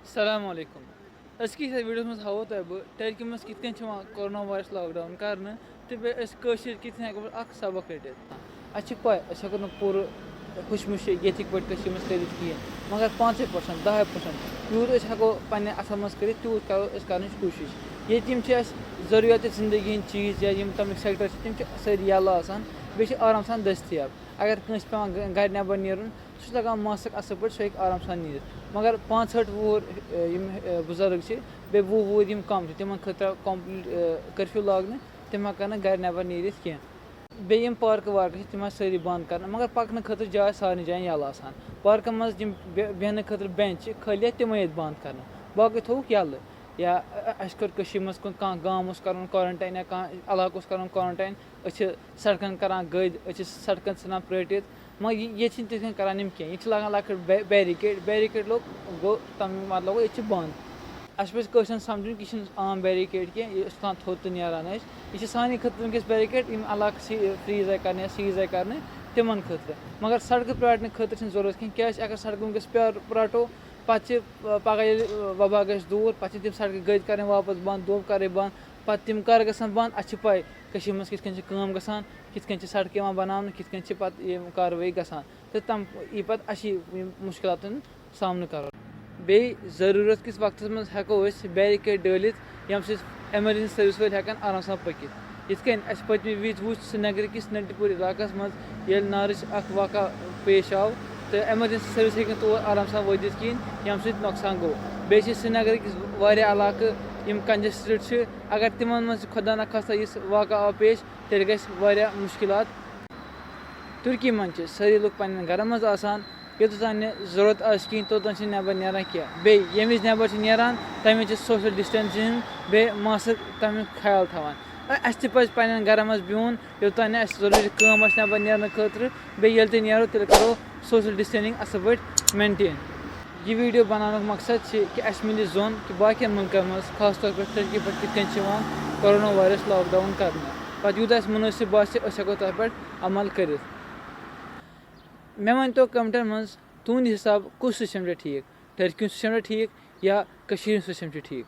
Assalamu alaikum. Azkis videos maz hawo tah beh Turkey maz kitken chama coronavirus lockdown karne te be es kashir kitken heko ak sabak redet. Achi pay asakon pur hushmush yetik pat kashir maz karit kiye. Magar 5% 10% yur es heko pane asamas karit tu karo es karne koshish. Ye tim chi as zaruriyat zindagi hin cheez ya yim tamik sector tim chi sari yalla asan besh aram san dastiyab. Agar kans pevan gar nebar nerun su lagan mask asal pat su hek aram san nir. मगर 5-6 वोर बुजुर्ग बे 20 वोर कम तिम खतर complete curfew लागने तिम हकान गर नबर नीरित कह बे park वार्क तिम सारी बंद कर मगर पकने खतर जाय सारे जान यल आसान पार्कन मज बेहने खतर बेंच खलिया तिम बंद कर बाकी थोक यल या अस कर मज कह गाम कर क्वारंटाइन या कह इलाक कर क्वारंटाइन सड़कन कर गद सड़कन सान पलटित मगर ये तिथन करान कह ये लगान लकट बैरिकेड लोग गो तम मतलब गो ये बंद अस पे समझन कि आम बैरिकेड कह थान थोद तो नान यह सानी खतर वनस बैरिकेड इलाक फ्रीज आए कर सीज आए कर तिम खतर मगर सड़क प्राटने खतर जरूरत कह अगर सड़क वनस प्राटो पे पगह वबा ग दूर पे तम सड़क गद कर वापस बंद दोब कर बंद पे तम कर ग बंद अच्छे पाई मज कित गसान कित सड़क बनाने कित पे कार्रवाई गसान तो तम यी पे मुश्किल सामना कर बे जरूरत किस वक्त मज हेको बैरिकेड डालित यम एमरजेंसी सर्विस वाल हेकान आराम सान पकित यिथ कन पत्म विज वो श्रीनगर किस नंटीपुर इलाकस मज ये नारच वाक़ा पेश आव तो एमरजेंसी सर्विस हेकन तौर आराम सान वतित कहें यम नुकसान गो बे श्रीनगर किस वारिया इलाक यम कंजस्टेड अगर तिम मज खुदा न खास्ता इस वाक़ा आव पेश तेल गस मुश्किलात तुर्की मन सारी लोग पन्न घर मज आसान योतान जरूरत कहें तोतान नबर नान कह बे ये नबर नान तमें सोशल डिस्टेंसिंग बे मास्क तमें ख्याल थवान अस पे घर मज बिहन योतान जरूरी कम नबर नान खतर बे नो तेल करो सोशल डिस्टेंसिंग असल पे मेंटेन यह वीडियो बनाने मकसद कि अस मिले जोन कि बाकियन मुल्कन मज खास तौर पर टर्की पे कित कोरोना वायरस लॉकडाउन कर पे यूत मुनासिब बासे हेको तथ पे अमल कर मे वन तो कमेंटन मज तुंद हिसाब कुछ सिस्टम ठीक टर्की सिस्टम ठीक या सिस्टम ठीक।